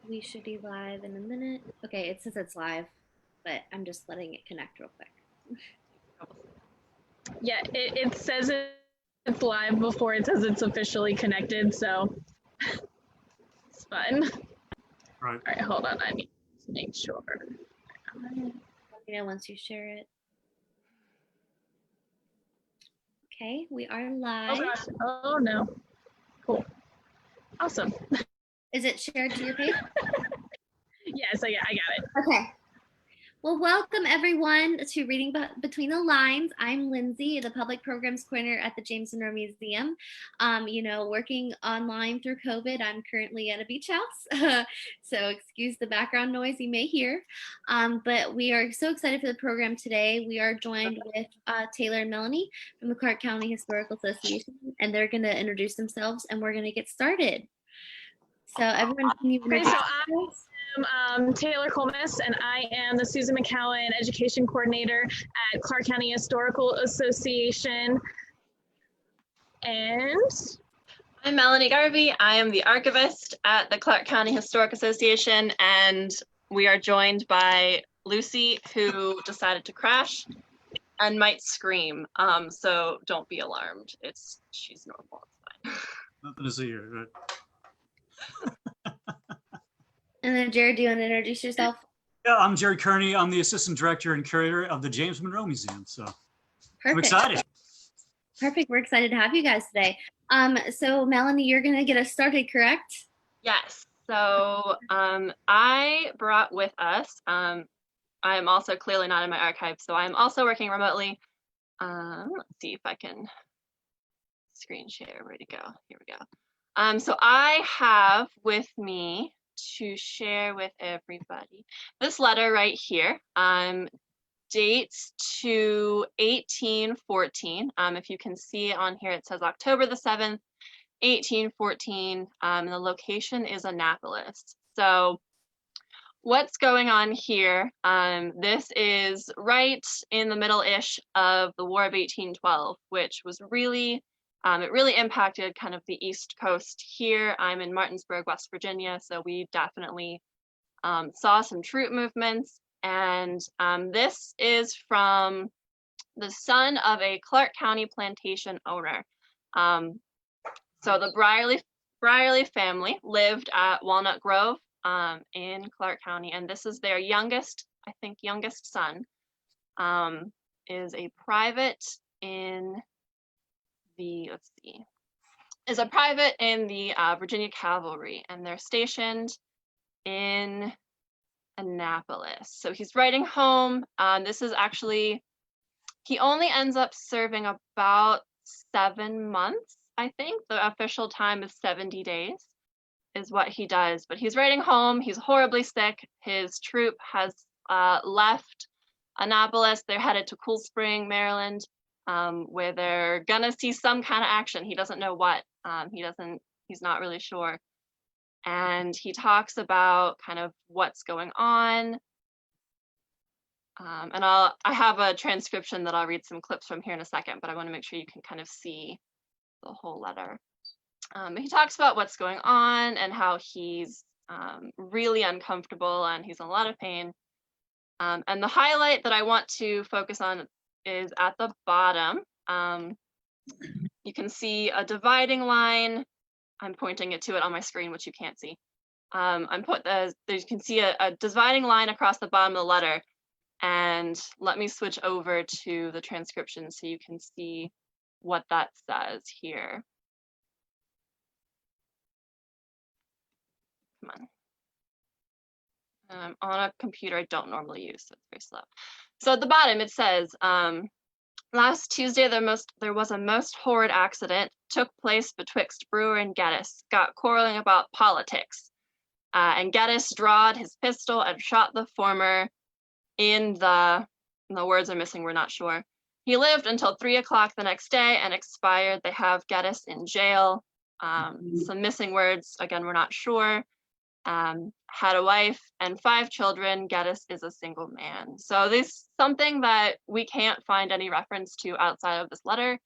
We should be live in a minute. Okay, it says it's live, but I'm just letting it connect real quick. Yeah, it says it's live before it says it's officially connected, so it's fun. Right. All right, hold on. I need to make sure. Let me know once you share it. Okay, we are live. Oh gosh. Oh no. Cool. Awesome. Is it shared to your page? Yes, I got it. Okay. Well, welcome everyone to Reading Between the Lines. I'm Lindsay, the Public Programs Coordinator at the James Monroe Museum. Working online through COVID, I'm currently at a beach house, so excuse the background noise you may hear. But we are so excited for the program today. We are joined with Taylor and Melanie from the Clarke County Historical Association, and they're going to introduce themselves, and we're going to get started. So everyone, can you introduce yourselves? I'm Taylor Colmes, and I am the Susan McCowan Education Coordinator at Clarke County Historical Association. And I'm Melanie Garvey. I am the archivist at the Clarke County Historic Association, and we are joined by Lucy, who decided to crash and might scream. So don't be alarmed. She's normal. It's fine. Nothing to see here. Right. And then Jared, do you want to introduce yourself? Yeah, I'm Jared Kearney. I'm the Assistant Director and Curator of the James Monroe Museum. So I'm excited. Perfect. We're excited to have you guys today. So Melanie, you're going to get us started, correct? Yes. So I brought with us, I am also clearly not in my archive, so I'm also working remotely. Let's see if I can screen share. Where'd it go? Here we go. So I have with me to share with everybody this letter right here. Dates to 1814. If you can see on here, it says October the 7th, 1814. The location is Annapolis. So what's going on here? This is right in the middle-ish of the War of 1812, which was really it really impacted kind of the East Coast here. I'm in Martinsburg, West Virginia, so we definitely saw some troop movements. And this is from the son of a Clarke County plantation owner. So the Brierly family lived at Walnut Grove in Clarke County, and this is their youngest son, is a private in the, Virginia Cavalry, and they're stationed in Annapolis. So he's writing home. This is actually, he only ends up serving about 7 months, I think. The official time is 70 days is what he does, but he's writing home. He's horribly sick. His troop has left Annapolis. They're headed to Cool Spring, Maryland, where they're gonna see some kind of action. He doesn't know what. He's not really sure. And he talks about kind of what's going on. And I have a transcription that I'll read some clips from here in a second, but I want to make sure you can kind of see the whole letter. He talks about what's going on and how he's really uncomfortable and he's in a lot of pain. And the highlight that I want to focus on is at the bottom. You can see a dividing line. I'm pointing it to it on my screen, which you can't see. You can see a dividing line across the bottom of the letter. And let me switch over to the transcription so you can see what that says here. Come on. I'm on a computer I don't normally use, so it's very slow. So at the bottom it says, last Tuesday there was a most horrid accident took place betwixt Brewer and Geddes, got quarreling about politics. And Geddes drawed his pistol and shot the former in the words are missing, we're not sure. He lived until 3 o'clock the next day and expired. They have Geddes in jail. Some missing words, again, we're not sure. Had a wife and 5 children. Geddes is a single man. So this is something that we can't find any reference to outside of this letter.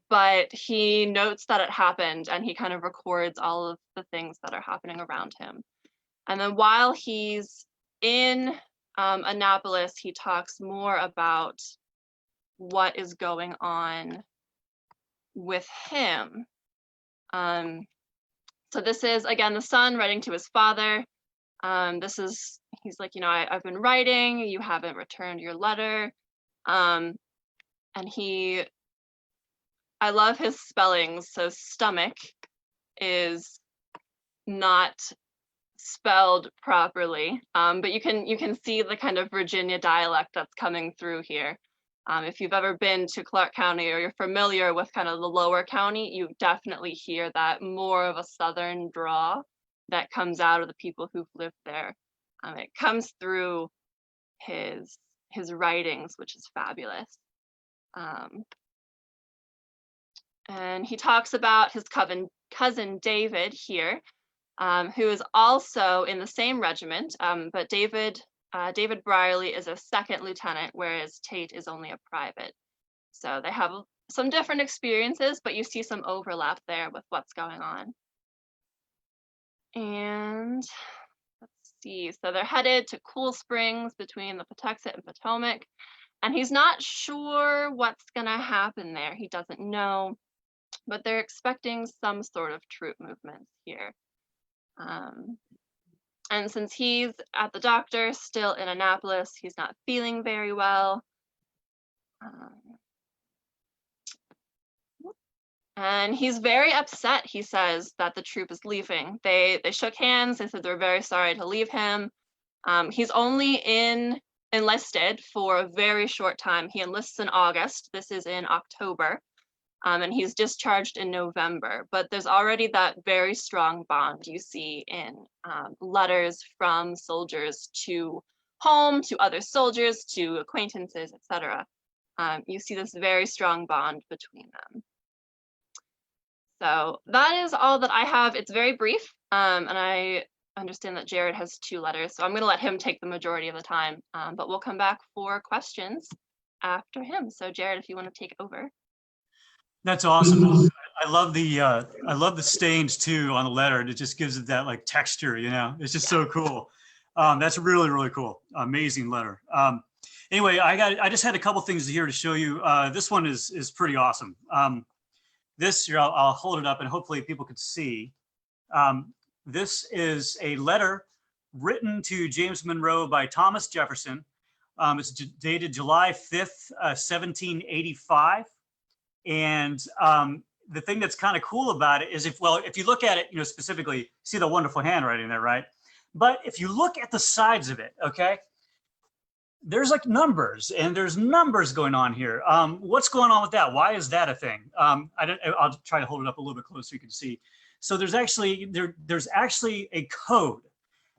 but he notes that it happened, and he kind of records all of the things that are happening around him. And then while he's in Annapolis, he talks more about what is going on with him. So this is, again, the son writing to his father. He's like, I've been writing, you haven't returned your letter. And I love his spellings. So stomach is not spelled properly, but you can see the kind of Virginia dialect that's coming through here. If you've ever been to Clarke County, or you're familiar with kind of the lower county, you definitely hear that more of a Southern drawl that comes out of the people who've lived there. It comes through his writings, which is fabulous. And he talks about his cousin David here, who is also in the same regiment, but David Brierly is a second lieutenant, whereas Tate is only a private. So they have some different experiences, but you see some overlap there with what's going on. And let's see, so they're headed to Cool Springs between the Patuxent and Potomac, and he's not sure what's gonna happen there. He doesn't know, but they're expecting some sort of troop movement here. And since he's at the doctor, still in Annapolis, he's not feeling very well. And he's very upset, he says, that the troop is leaving. They shook hands, they said they're very sorry to leave him. He's only enlisted for a very short time. He enlists in August, this is in October. And he's discharged in November, but there's already that very strong bond you see in letters from soldiers to home, to other soldiers, to acquaintances, etc. You see this very strong bond between them. So that is all that I have. It's very brief, and I understand that Jared has 2 letters, so I'm going to let him take the majority of the time, but we'll come back for questions after him. So Jared, if you want to take over. That's awesome. I love the stains too on the letter. It just gives it that like texture, it's just so cool. That's really, really cool. Amazing letter. Anyway, I just had a couple things here to show you. This one is pretty awesome. This here, I'll hold it up and hopefully people can see. This is a letter written to James Monroe by Thomas Jefferson. It's dated July 5th, 1785. And the thing that's kind of cool about it is if you look at it, specifically, see the wonderful handwriting there, right? But if you look at the sides of it, okay, there's like numbers, and there's numbers going on here. What's going on with that? Why is that a thing? I'll try to hold it up a little bit closer so you can see. So there's actually a code,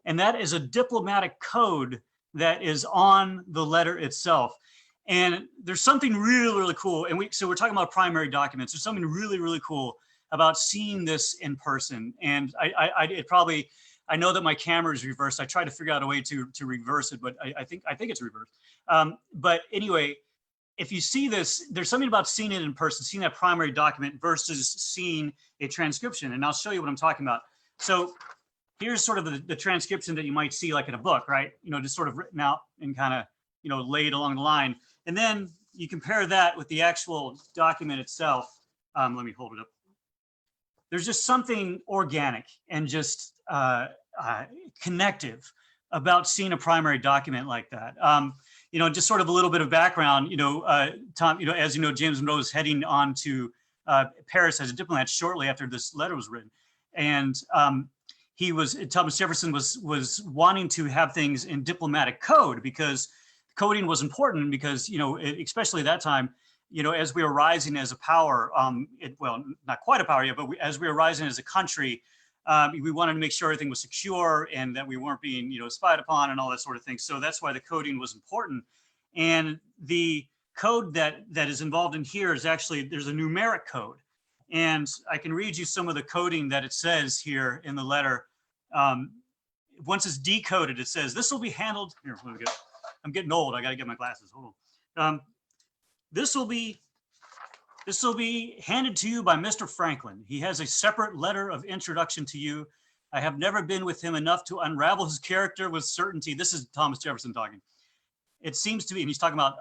and that is a diplomatic code that is on the letter itself. And there's something really, really cool. And so we're talking about primary documents. There's something really, really cool about seeing this in person. And I know that my camera is reversed. I tried to figure out a way to reverse it, but I think it's reversed. But anyway, if you see this, there's something about seeing it in person, seeing that primary document versus seeing a transcription. And I'll show you what I'm talking about. So here's sort of the transcription that you might see like in a book, right? Just sort of written out and kind of, laid along the line. And then you compare that with the actual document itself. Let me hold it up. There's just something organic and just connective about seeing a primary document like that. Just sort of a little bit of background, Tom, as you know, James Monroe is heading on to Paris as a diplomat shortly after this letter was written. And Thomas Jefferson was wanting to have things in diplomatic code because coding was important because, especially at that time, as we were rising as a power, well, not quite a power yet, but as we were rising as a country, we wanted to make sure everything was secure and that we weren't being, spied upon and all that sort of thing. So that's why the coding was important. And the code that is involved in here is actually, there's a numeric code. And I can read you some of the coding that it says here in the letter. Once it's decoded, it says, this will be handled, here, let me go. I'm getting old. I got to get my glasses. Hold on. This will be This will be handed to you by Mr. Franklin. He has a separate letter of introduction to you. I have never been with him enough to unravel his character with certainty. This is Thomas Jefferson talking. It seems to be, and he's talking about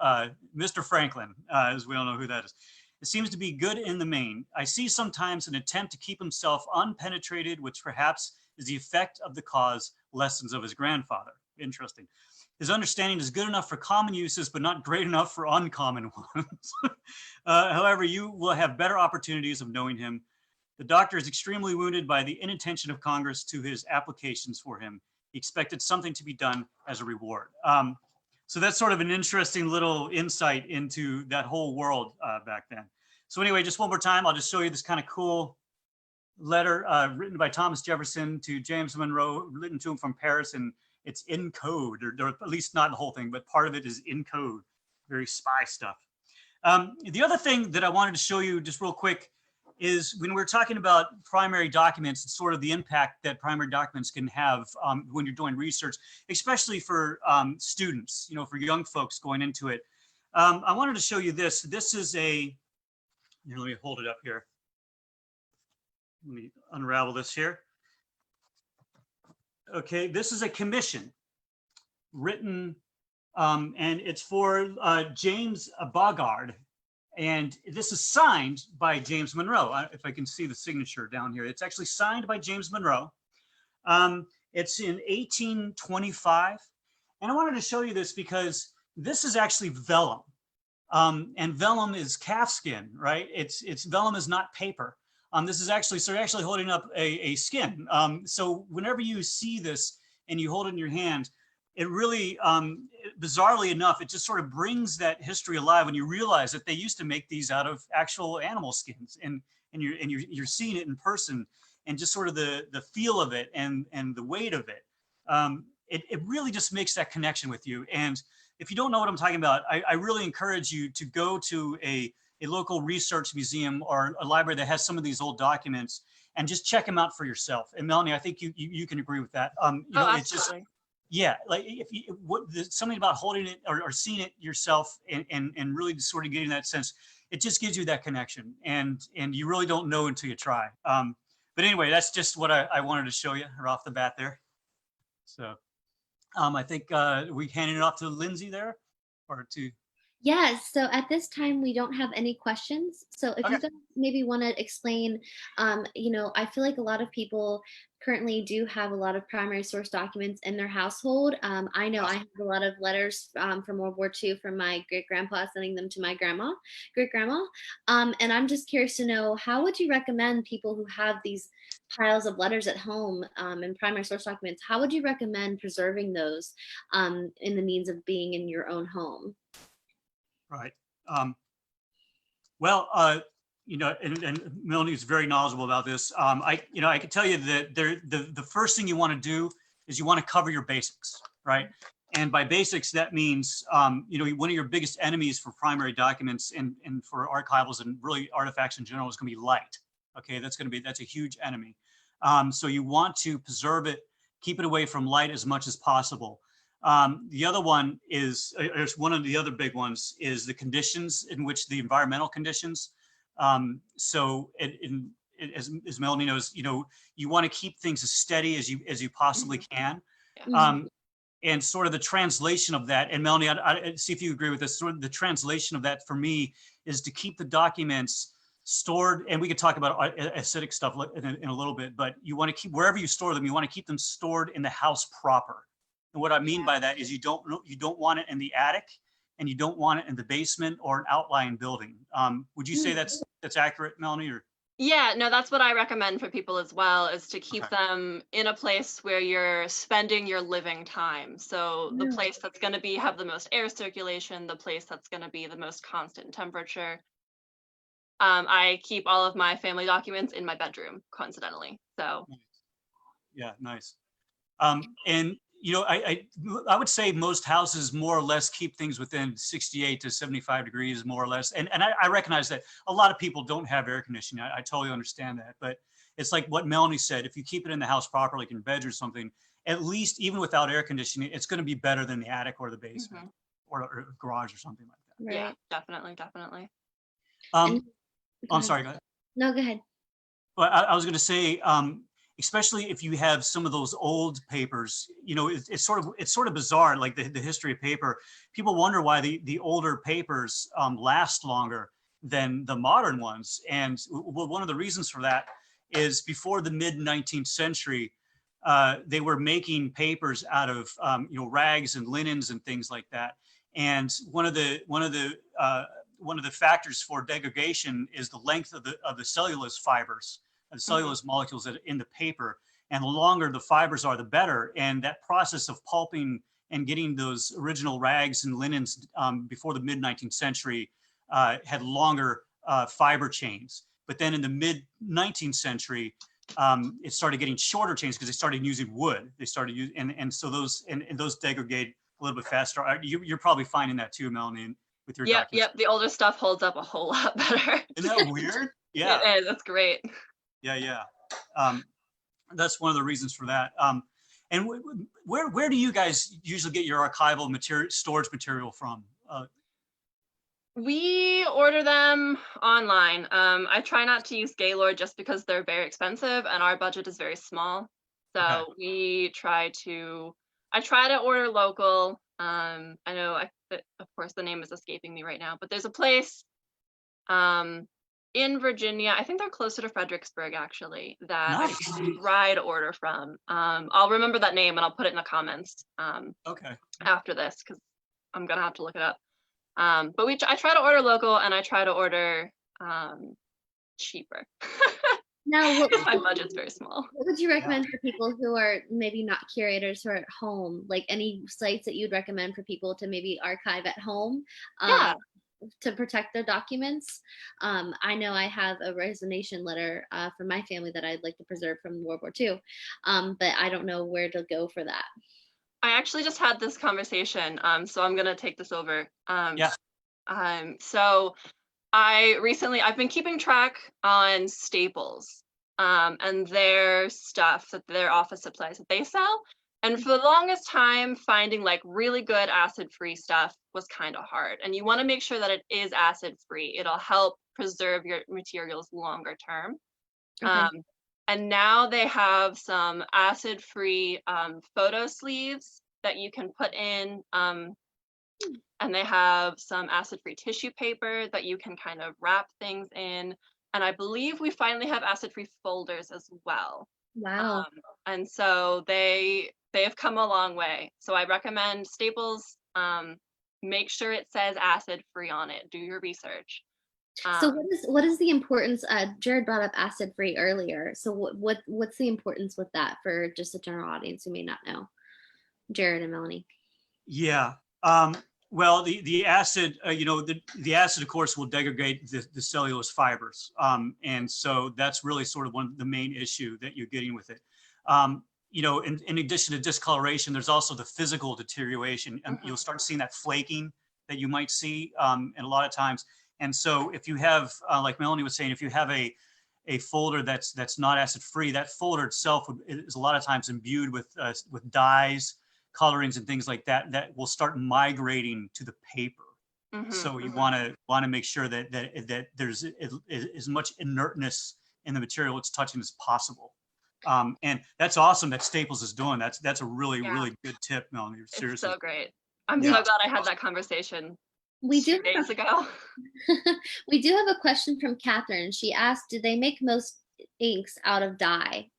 Mr. Franklin, as we all know who that is. It seems to be good in the main. I see sometimes an attempt to keep himself unpenetrated, which perhaps is the effect of the cause lessons of his grandfather. Interesting. His understanding is good enough for common uses, but not great enough for uncommon ones. However, you will have better opportunities of knowing him. The doctor is extremely wounded by the inattention of Congress to his applications for him. He expected something to be done as a reward. So that's sort of an interesting little insight into that whole world back then. So anyway, just one more time, I'll just show you this kind of cool letter written by Thomas Jefferson to James Monroe, written to him from Paris, and it's in code, or at least not the whole thing, but part of it is in code, very spy stuff. The other thing that I wanted to show you just real quick is when we're talking about primary documents, it's sort of the impact that primary documents can have when you're doing research, especially for students, you know, for young folks going into it. I wanted to show you this. This is a, here, let me hold it up here. Let me unravel this here. Okay, this is a commission written, and it's for James Bogard. And this is signed by James Monroe. If I can see the signature down here, it's actually signed by James Monroe. It's in 1825. And I wanted to show you this because this is actually vellum. And vellum is calfskin, right? It's vellum is not paper. This is actually, so you're actually holding up a skin. So whenever you see this and you hold it in your hand, it really, bizarrely enough, it just sort of brings that history alive when you realize that they used to make these out of actual animal skins, and you're seeing it in person, and just sort of the feel of it and the weight of it. It really just makes that connection with you. And if you don't know what I'm talking about, I really encourage you to go to a local research museum or a library that has some of these old documents and just check them out for yourself. And Melanie, I think you can agree with that. You know, absolutely. it's just, yeah, like if you, something about holding it or seeing it yourself and really sort of getting that sense, it just gives you that connection, and you really don't know until you try. But anyway, that's just what I wanted to show you right off the bat there. So I think we handing it off to Lindsay there, or to. Yes, so at this time we don't have any questions. So if Okay. you guys maybe want to explain, you know, I feel like a lot of people currently do have a lot of primary source documents in their household. I know I have a lot of letters from World War II from my great grandpa sending them to my great grandma. And I'm just curious to know, how would you recommend people who have these piles of letters at home and primary source documents, how would you recommend preserving those in the means of being in your own home? Right. Well, you know, and Melanie is very knowledgeable about this. I can tell you that the first thing you want to do is you want to cover your basics, right? And by basics, that means, you know, one of your biggest enemies for primary documents and for archivals and really artifacts in general is going to be light. Okay, that's a huge enemy. So you want to preserve it, keep it away from light as much as possible. The other one is, one of the other big ones is the conditions in which the environmental conditions. So as Melanie knows, you know, you want to keep things as steady as you possibly can. And sort of the translation of that, and Melanie, I see if you agree with this, sort of the translation of that for me is to keep the documents stored, and we could talk about aesthetic stuff in a little bit, but you want to keep, wherever you store them, you want to keep them stored in the house proper. And what I mean by that is you don't want it in the attic, and you don't want it in the basement or an outlying building. Would you say that's accurate, Melanie? Or? Yeah, no, that's what I recommend for people as well, is to keep them in a place where you're spending your living time. So the place that's going to have the most air circulation, the place that's going to be the most constant temperature. I keep all of my family documents in my bedroom, coincidentally. So. Yeah, nice. And you know, I would say most houses more or less keep things within 68 to 75 degrees, more or less. And I recognize that a lot of people don't have air conditioning. I totally understand that. But it's like what Melanie said, if you keep it in the house properly, like in bed or something, at least even without air conditioning, it's going to be better than the attic or the basement or garage or something like that. Right. Yeah, definitely. And Go I'm ahead. sorry, go ahead. No, go ahead. Well, I was going to say, especially if you have some of those old papers, you know, it's sort of bizarre, like the history of paper. People wonder why the older papers last longer than the modern ones. And one of the reasons for that is before the mid 19th century, they were making papers out of you know, rags and linens and things like that. And one of the factors for degradation is the length of the cellulose fibers, the cellulose molecules that are in the paper. And the longer the fibers are, the better. And that process of pulping and getting those original rags and linens before the mid 19th century had longer fiber chains. But then in the mid 19th century, it started getting shorter chains because they started using wood. They started using, and so those and those degrade a little bit faster. You're probably finding that too, Melanie, with your Yep, documents. yep. The older stuff holds up a whole lot better. Isn't that weird? Yeah. It is. That's great. Yeah, yeah. That's one of the reasons for that. And where do you guys usually get your archival material, storage material from? We order them online. I try not to use Gaylord just because they're very expensive and our budget is very small. So Okay. I try to order local. I know, of course, the name is escaping me right now, but there's a place in Virginia. I think they're closer to Fredericksburg, actually, that Nice. I try to order from. I'll remember that name and I'll put it in the comments Okay. after this because I'm gonna have to look it up. But I try to order local and I try to order cheaper. Now, My budget's very small. what would you recommend for people who are maybe not curators who are at home? Like any sites that you'd recommend for people to maybe archive at home? Yeah. To protect their documents. I know I have a resignation letter from my family that I'd like to preserve from World War II, but I don't know where to go for that. I actually just had this conversation, so I'm gonna take this over. Yeah. So I've been keeping track on Staples and their stuff, their office supplies that they sell. And for the longest time, finding like really good acid-free stuff was kind of hard. And you want to make sure that it is acid-free. It'll help preserve your materials longer term. Okay. And now they have some acid-free photo sleeves that you can put in. And they have some acid-free tissue paper that you can kind of wrap things in. And I believe we finally have acid-free folders as well. Wow. And so they've come a long way. So I recommend Staples. Make sure it says acid-free on it. Do your research. So what is the importance? Jared brought up acid-free earlier. So what's the importance with that for just the general audience who may not know? Jared and Melanie. Yeah. Well, the acid, you know, the acid, of course, will degrade the cellulose fibers. And so that's really sort of one of the main issue that you're getting with it. You know, in addition to discoloration, there's also the physical deterioration. And you'll start seeing that flaking that you might see and a lot of times. And so if you have, like Melanie was saying, if you have a folder that's not acid free, that folder itself is a lot of times imbued with dyes, colorings, and things like that that will start migrating to the paper. So you want to make sure that there's as much inertness in the material it's touching as possible. And that's awesome that Staples is doing. That's a really good tip, Melanie. Seriously, it's so great. I'm so glad I had that conversation. We 2 days ago. We do have a question from Catherine. She asked, do they make most inks out of dye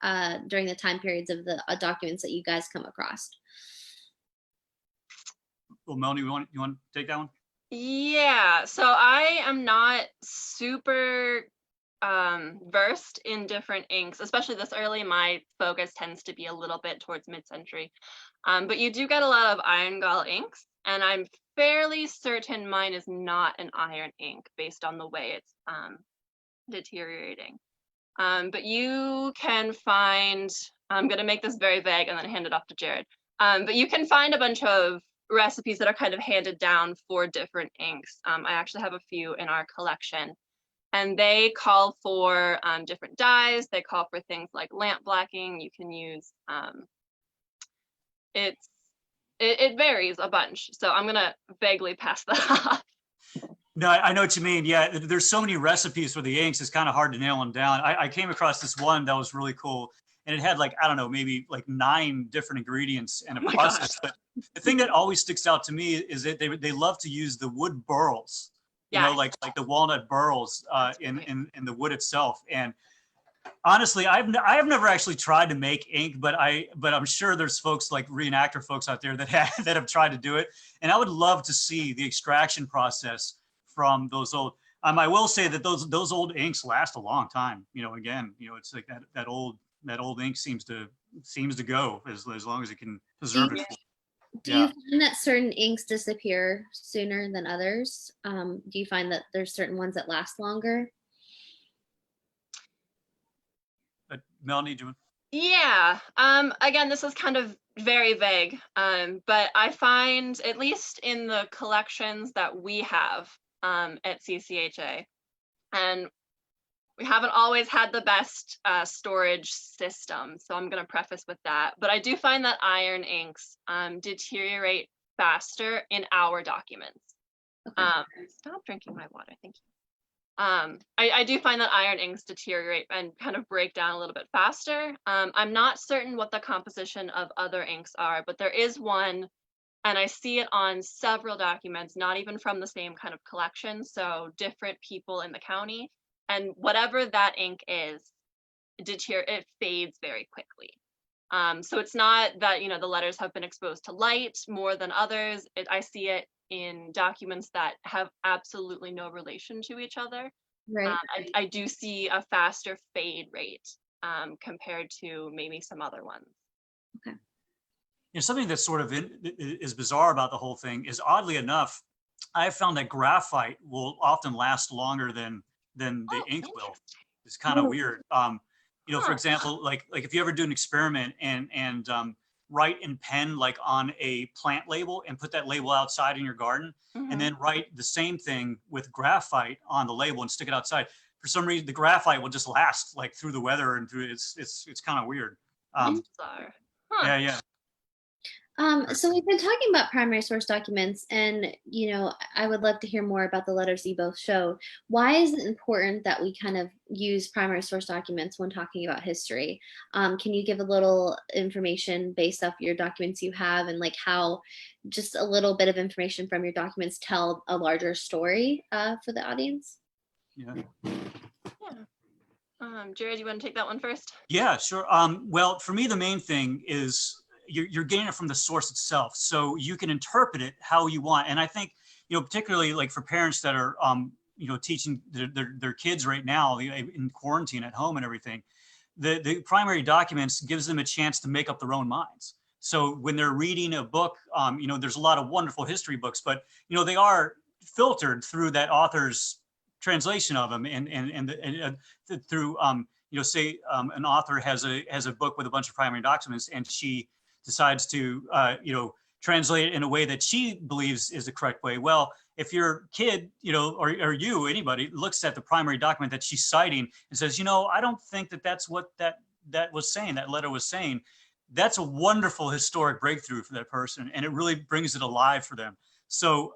during the time periods of the documents that you guys come across? Well, Melanie, you want to take that one? Yeah, so I am not super versed in different inks, especially this early. My focus tends to be a little bit towards mid-century. But you do get a lot of iron gall inks, and I'm fairly certain mine is not an iron ink based on the way it's deteriorating. But you can find, I'm going to make this very vague and then hand it off to Jared. But you can find a bunch of recipes that are kind of handed down for different inks. I actually have a few in our collection, and they call for different dyes. They call for things like lamp blacking. You can use, it varies a bunch. So I'm gonna vaguely pass that off. No, I know what you mean. Yeah, there's so many recipes for the inks. It's kind of hard to nail them down. I came across this one that was really cool, and it had like, I don't know, maybe like 9 different ingredients and a Oh my process. gosh. But the thing that always sticks out to me is that they love to use the wood burls, you know, Yes. like the walnut burls That's in, right. in the wood itself. And honestly, I have never actually tried to make ink, but I'm sure there's folks like reenactor folks out there that have tried to do it, and I would love to see the extraction process from those old. I will say that those old inks last a long time. You know, again, you know, it's like that old ink seems to go as long as it can Do preserve you, it. do you Yeah. find that certain inks disappear sooner than others? Do you find that there's certain ones that last longer? Melanie, do you? Yeah. Again, this is kind of very vague. But I find, at least in the collections that we have at CCHA, and we haven't always had the best storage system, so I'm going to preface with that. But I do find that iron inks deteriorate faster in our documents. Okay. Stop drinking my water, thank you. I do find that iron inks deteriorate and kind of break down a little bit faster. I'm not certain what the composition of other inks are, but there is one, and I see it on several documents, not even from the same kind of collection, so different people in the county. And whatever that ink is, it fades very quickly. So it's not that, you know, the letters have been exposed to light more than others. I see it in documents that have absolutely no relation to each other. Right. I do see a faster fade rate compared to maybe some other ones. You know, something that's sort of is bizarre about the whole thing is, oddly enough, I've found that graphite will often last longer than the ink will. It's kind of weird. You know, for example, like if you ever do an experiment and write in pen like on a plant label and put that label outside in your garden, and then write the same thing with graphite on the label and stick it outside. For some reason, the graphite will just last like through the weather and through it's kind of weird. Bizarre. Huh. Yeah, yeah. So we've been talking about primary source documents, and you know, I would love to hear more about the letters you both showed. Why is it important that we kind of use primary source documents when talking about history? Can you give a little information based off your documents you have, and like how just a little bit of information from your documents tell a larger story for the audience? Yeah. Jared, you want to take that one first? Yeah, sure. Well, for me, the main thing is you're getting it from the source itself, so you can interpret it how you want. And I think, you know, particularly like for parents that are, you know, teaching their kids right now in quarantine at home and everything, the primary documents gives them a chance to make up their own minds. So when they're reading a book, you know, there's a lot of wonderful history books, but you know, they are filtered through that author's translation of them, and through you know, say an author has a book with a bunch of primary documents, and she decides to you know, translate it in a way that she believes is the correct way. Well, if your kid, you know, or you, anybody, looks at the primary document that she's citing and says, you know, I don't think that that's what that was saying, that letter was saying, that's a wonderful historic breakthrough for that person, and it really brings it alive for them. So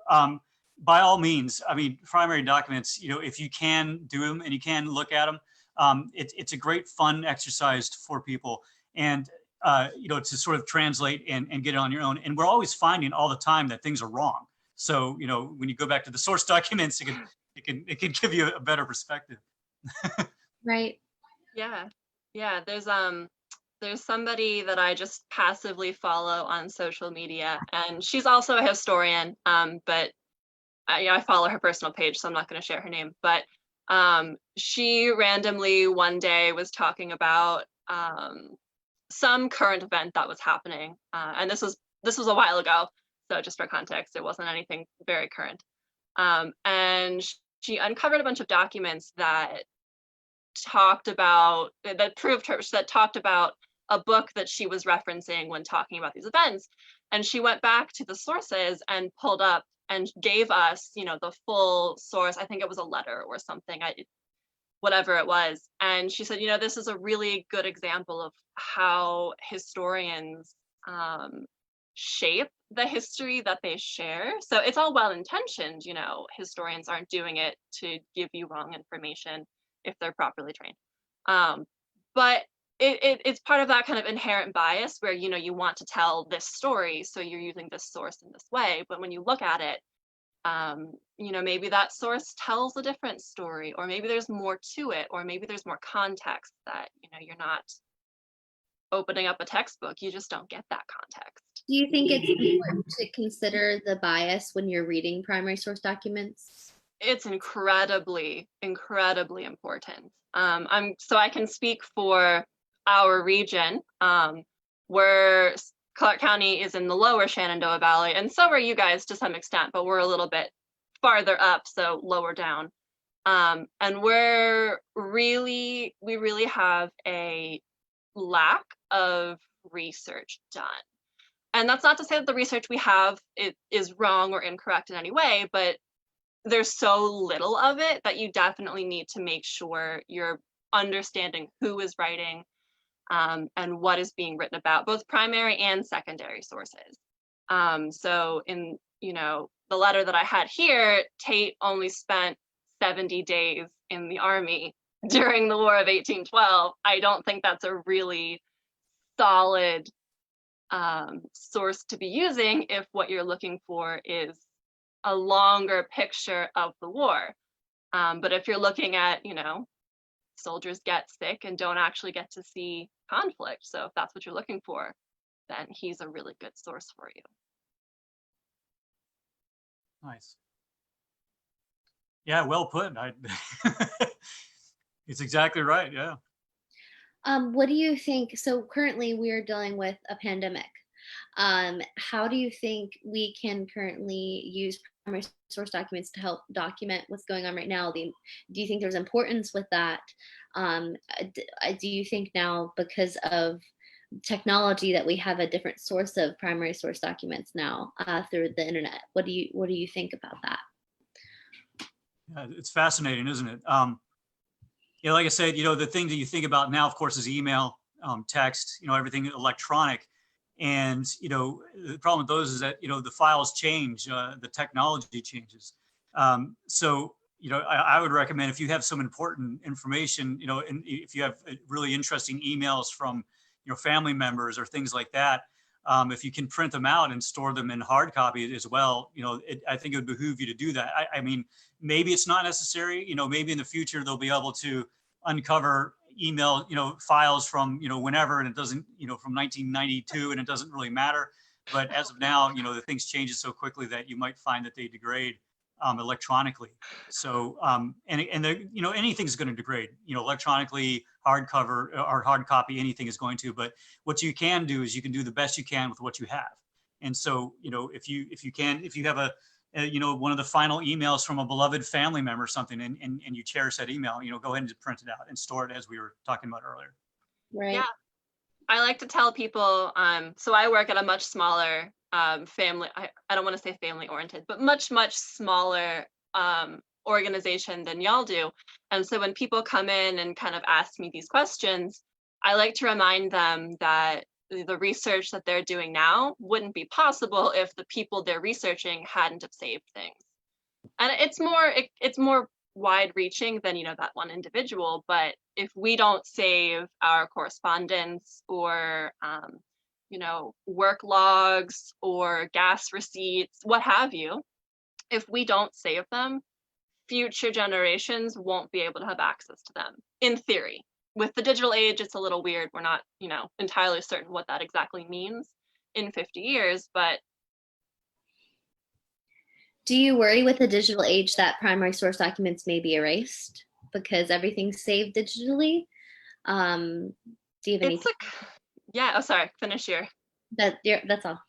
by all means, I mean, primary documents, you know, if you can do them and you can look at them, it's a great fun exercise for people. And you know, to sort of translate and get it on your own. And we're always finding all the time that things are wrong. So, you know, when you go back to the source documents, it can give you a better perspective. Right. Yeah. Yeah. There's somebody that I just passively follow on social media, and she's also a historian. But I follow her personal page, so I'm not going to share her name. But she randomly one day was talking about some current event that was happening, and this was a while ago, so just for context, it wasn't anything very current. And she uncovered a bunch of documents that talked about a book that she was referencing when talking about these events, and she went back to the sources and pulled up and gave us, you know, the full source. I think it was a letter or something. Whatever it was. And she said, you know, this is a really good example of how historians shape the history that they share. So it's all well-intentioned, you know, historians aren't doing it to give you wrong information if they're properly trained. But it's part of that kind of inherent bias where, you know, you want to tell this story, so you're using this source in this way. But when you look at it, you know, maybe that source tells a different story, or maybe there's more to it, or maybe there's more context that, you know, you're not opening up a textbook, you just don't get that context. Do you think it's important to consider the bias when you're reading primary source documents? It's incredibly, incredibly important. So I can speak for our region, where Clarke County is in the lower Shenandoah Valley, and so are you guys to some extent, but we're a little bit farther up, so lower down. And we really have a lack of research done. And that's not to say that the research we have is wrong or incorrect in any way, but there's so little of it that you definitely need to make sure you're understanding who is writing, and what is being written about, both primary and secondary sources. So in, you know, the letter that I had here, Tate only spent 70 days in the Army during the War of 1812. I don't think that's a really solid source to be using if what you're looking for is a longer picture of the war. But if you're looking at, you know, soldiers get sick and don't actually get to see conflict, so if that's what you're looking for, then he's a really good source for you. Nice. Yeah, well put. It's exactly right. Yeah. What do you think? So currently we're dealing with a pandemic. How do you think we can currently use primary source documents to help document what's going on right now? Do you think there's importance with that? Do you think now, because of technology, that we have a different source of primary source documents now through the internet? What do you think about that? Yeah, it's fascinating, isn't it? You know, like I said, you know, the thing that you think about now, of course, is email, text, you know, everything electronic. And, you know, the problem with those is that, you know, the files change, the technology changes. So, you know, I would recommend, if you have some important information, you know, and if you have really interesting emails from, you know, family members or things like that, if you can print them out and store them in hard copy as well, you know, I think it would behoove you to do that. I mean, maybe it's not necessary, you know, maybe in the future they'll be able to uncover email, you know, files from, you know, whenever, and it doesn't, you know, from 1992, and it doesn't really matter. But as of now, you know, the things changes so quickly that you might find that they degrade electronically. So, and the, you know, anything's going to degrade, you know, electronically, hardcover or hard copy, anything is going to. But what you can do is you can do the best you can with what you have. And so, you know, if you have a you know, one of the final emails from a beloved family member or something, and you cherish that email, you know, go ahead and just print it out and store it, as we were talking about earlier. Right. Yeah, I like to tell people, so I work at a much smaller family, I don't want to say family oriented, but much smaller organization than y'all do. And so when people come in and kind of ask me these questions, I like to remind them that the research that they're doing now wouldn't be possible if the people they're researching hadn't have saved things. And it's more wide reaching than, you know, that one individual. But if we don't save our correspondence or you know, work logs or gas receipts, what have you, if we don't save them, future generations won't be able to have access to them, in theory. With the digital age, it's a little weird. We're not, you know, entirely certain what that exactly means in 50 years, but. Do you worry with the digital age that primary source documents may be erased because everything's saved digitally? Do you have any? Yeah, oh, sorry, finish your. That's all.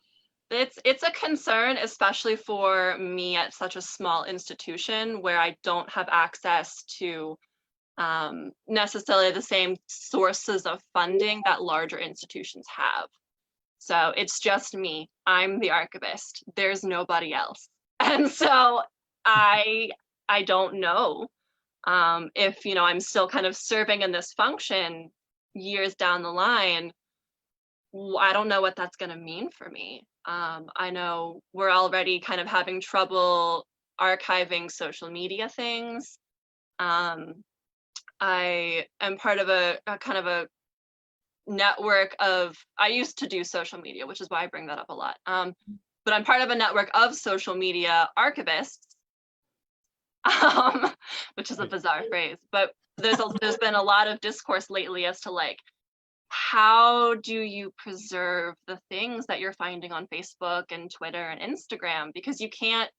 It's a concern, especially for me at such a small institution where I don't have access to necessarily the same sources of funding that larger institutions have. So it's just me. I'm the archivist. There's nobody else. And so I don't know if, you know, I'm still kind of serving in this function years down the line, I don't know what that's going to mean for me. I know we're already kind of having trouble archiving social media things. I am part of a kind of a network of, I used to do social media, which is why I bring that up a lot. But I'm part of a network of social media archivists, which is a bizarre phrase. But there's been a lot of discourse lately as to like, how do you preserve the things that you're finding on Facebook and Twitter and Instagram? Because you can't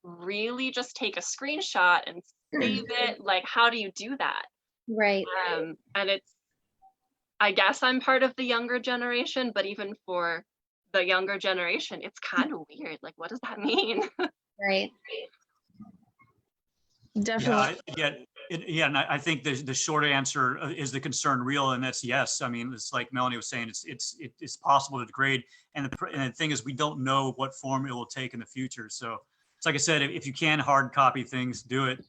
really just take a screenshot and save it. Like, how do you do that? Right. And it's, I guess I'm part of the younger generation, but even for the younger generation, it's kind of weird. Like, what does that mean? Right. Definitely. Yeah, and I think the short answer is the concern real, and that's yes. I mean, it's like Melanie was saying, it's possible to degrade, and the thing is, we don't know what form it will take in the future. So it's like I said, if you can hard copy things, do it.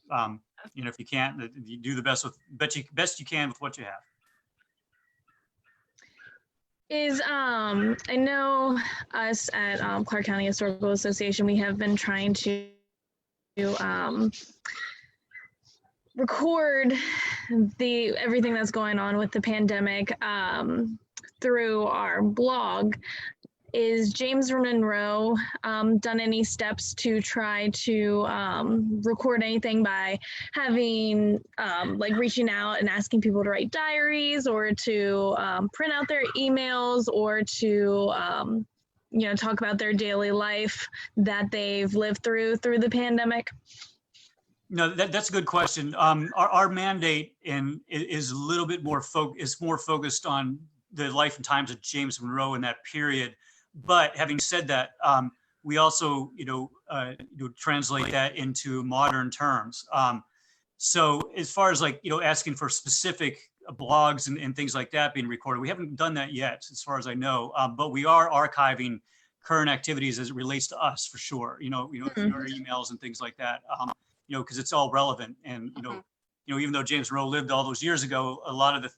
If you can't, you do the best you can with what you have. I know us at Clarke County Historical Association, we have been trying to record everything that's going on with the pandemic through our blog. Is James Monroe done any steps to try to record anything by having like reaching out and asking people to write diaries, or to print out their emails, or to talk about their daily life that they've lived through the pandemic? No, that's a good question. Our mandate is a little bit more focused on the life and times of James Monroe in that period. But having said that, we also, translate that into modern terms. So as far as like, asking for specific blogs and things like that being recorded, we haven't done that yet, as far as I know. But we are archiving current activities as it relates to us, for sure. Through our emails and things like that. Because it's all relevant, and even though James Monroe lived all those years ago, a lot of the,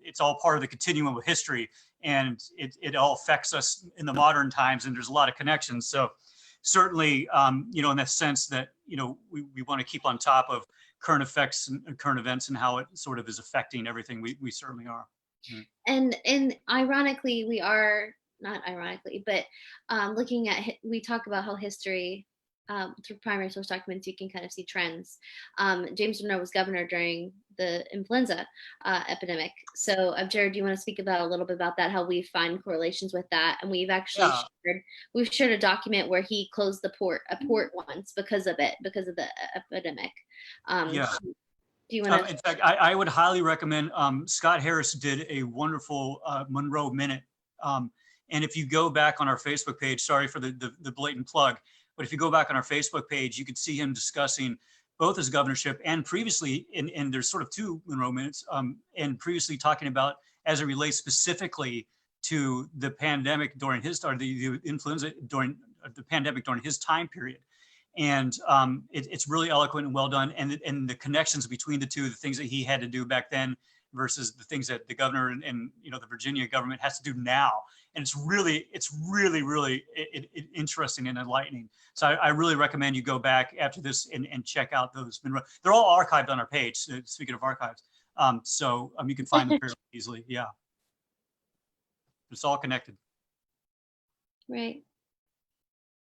it's all part of the continuum of history, and it all affects us in the modern times, and there's a lot of connections. So certainly, in that sense that, we want to keep on top of current effects and current events and how it sort of is affecting everything. We certainly are. And ironically, we are not ironically, but looking at, we talk about how history, through primary source documents, you can kind of see trends. James Monroe was governor during the influenza epidemic. So Jared, do you want to speak about a little bit about that, how we find correlations with that? And we've actually shared a document where he closed a port once because of the epidemic. Do you want to? In fact, I would highly recommend, Scott Harris did a wonderful Monroe Minute. And if you go back on our Facebook page, sorry for the blatant plug, but if you go back on our Facebook page, you could see him discussing both his governorship and previously, and there's sort of two Monroe Minutes, and previously talking about as it relates specifically to the pandemic during his, or the influenza during the pandemic during his time period. And it's really eloquent and well done. And the connections between the two, the things that he had to do back then versus the things that the governor and the Virginia government has to do now. And it's really interesting and enlightening. So I really recommend you go back after this and check out those Monroe. They're all archived on our page. Speaking of archives, so you can find them fairly easily. Yeah, it's all connected. Right.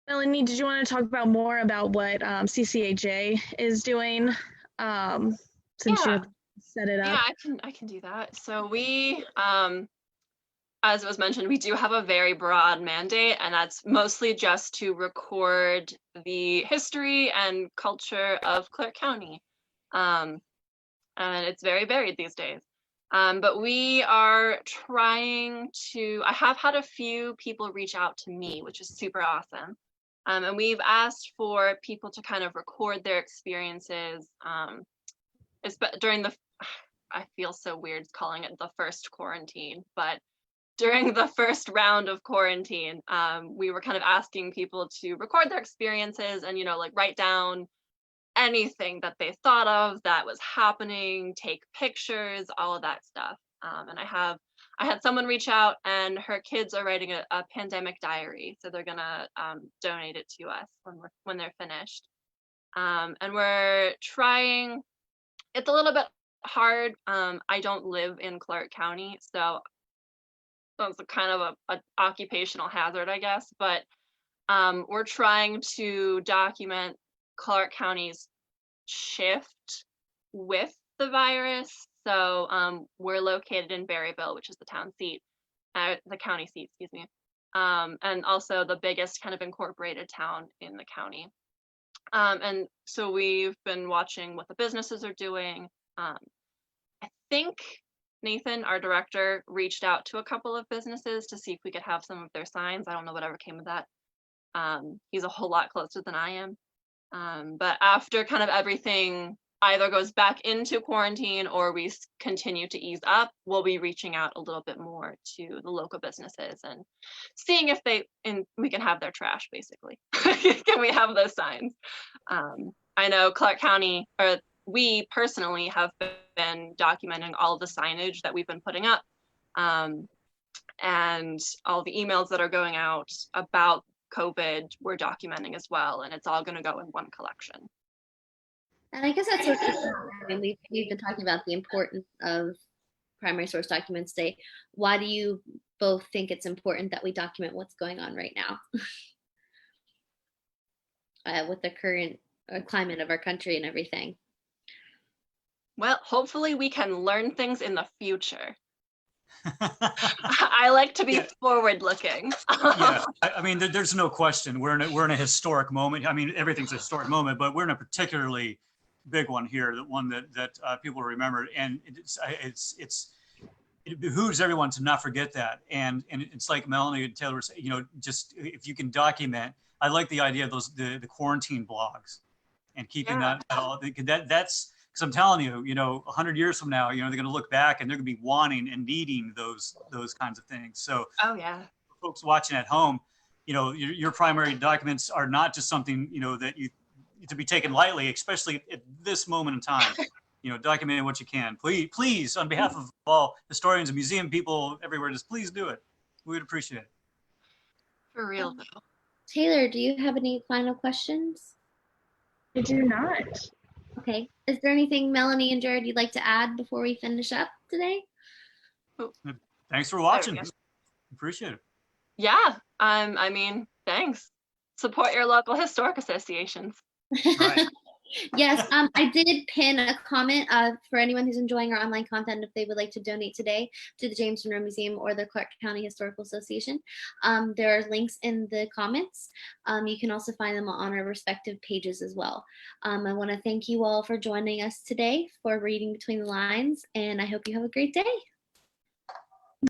Melanie, did you want to talk about more about what CCAJ is doing, since you set it up? Yeah, I can do that. So we, as it was mentioned, we do have a very broad mandate, and that's mostly just to record the history and culture of Clarke County. And it's very varied these days. But we are trying to, I have had a few people reach out to me, which is super awesome. And we've asked for people to kind of record their experiences during the, I feel so weird calling it the first quarantine, but during the first round of quarantine, we were kind of asking people to record their experiences and, like write down anything that they thought of that was happening, take pictures, all of that stuff. And I I had someone reach out, and her kids are writing a pandemic diary, so they're gonna donate it to us when they're finished. And we're trying. It's a little bit hard. I don't live in Clarke County, so it's a kind of a occupational hazard, I guess. But we're trying to document Clarke County's shift with the virus. So we're located in Berryville, which is the town seat, the county seat, excuse me, and also the biggest kind of incorporated town in the county. And so we've been watching what the businesses are doing. I think Nathan, our director, reached out to a couple of businesses to see if we could have some of their signs. I don't know whatever came of that. He's a whole lot closer than I am. But after kind of everything either goes back into quarantine or we continue to ease up, we'll be reaching out a little bit more to the local businesses and seeing if we can have their trash, basically. Can we have those signs? I know Clarke County, or we personally have been documenting all of the signage that we've been putting up, and all the emails that are going out about COVID, we're documenting as well, and it's all going to go in one collection. And I guess that's what I mean, we've been talking about the importance of primary source documents today. Why do you both think it's important that we document what's going on right now with the current climate of our country and everything? Well, hopefully we can learn things in the future. I like to be forward looking. Yeah, I mean, there's no question. We're in a historic moment. I mean, everything's a historic moment, but we're in a particularly big one here, the one that people remember, and it behooves everyone to not forget that. And it's like Melanie and Taylor were saying, just if you can document. I like the idea of the quarantine blogs and keeping that all. That's because I'm telling you, 100 years from now, they're going to look back and they're going to be wanting and needing those kinds of things. So, oh yeah, for folks watching at home, your primary documents are not just something that you to be taken lightly, especially at this moment in time. Documenting what you can. Please, on behalf of all historians and museum people everywhere, just please do it. We would appreciate it. For real though. Taylor, do you have any final questions? I do not. Okay. Is there anything, Melanie and Jared, you'd like to add before we finish up today? Thanks for watching. Appreciate it. Yeah. I mean, thanks. Support your local historic associations. Right. Yes, I did pin a comment for anyone who's enjoying our online content if they would like to donate today to the James Monroe Museum or the Clarke County Historical Association. There are links in the comments. You can also find them on our respective pages as well. I want to thank you all for joining us today for Reading Between the Lines, and I hope you have a great day.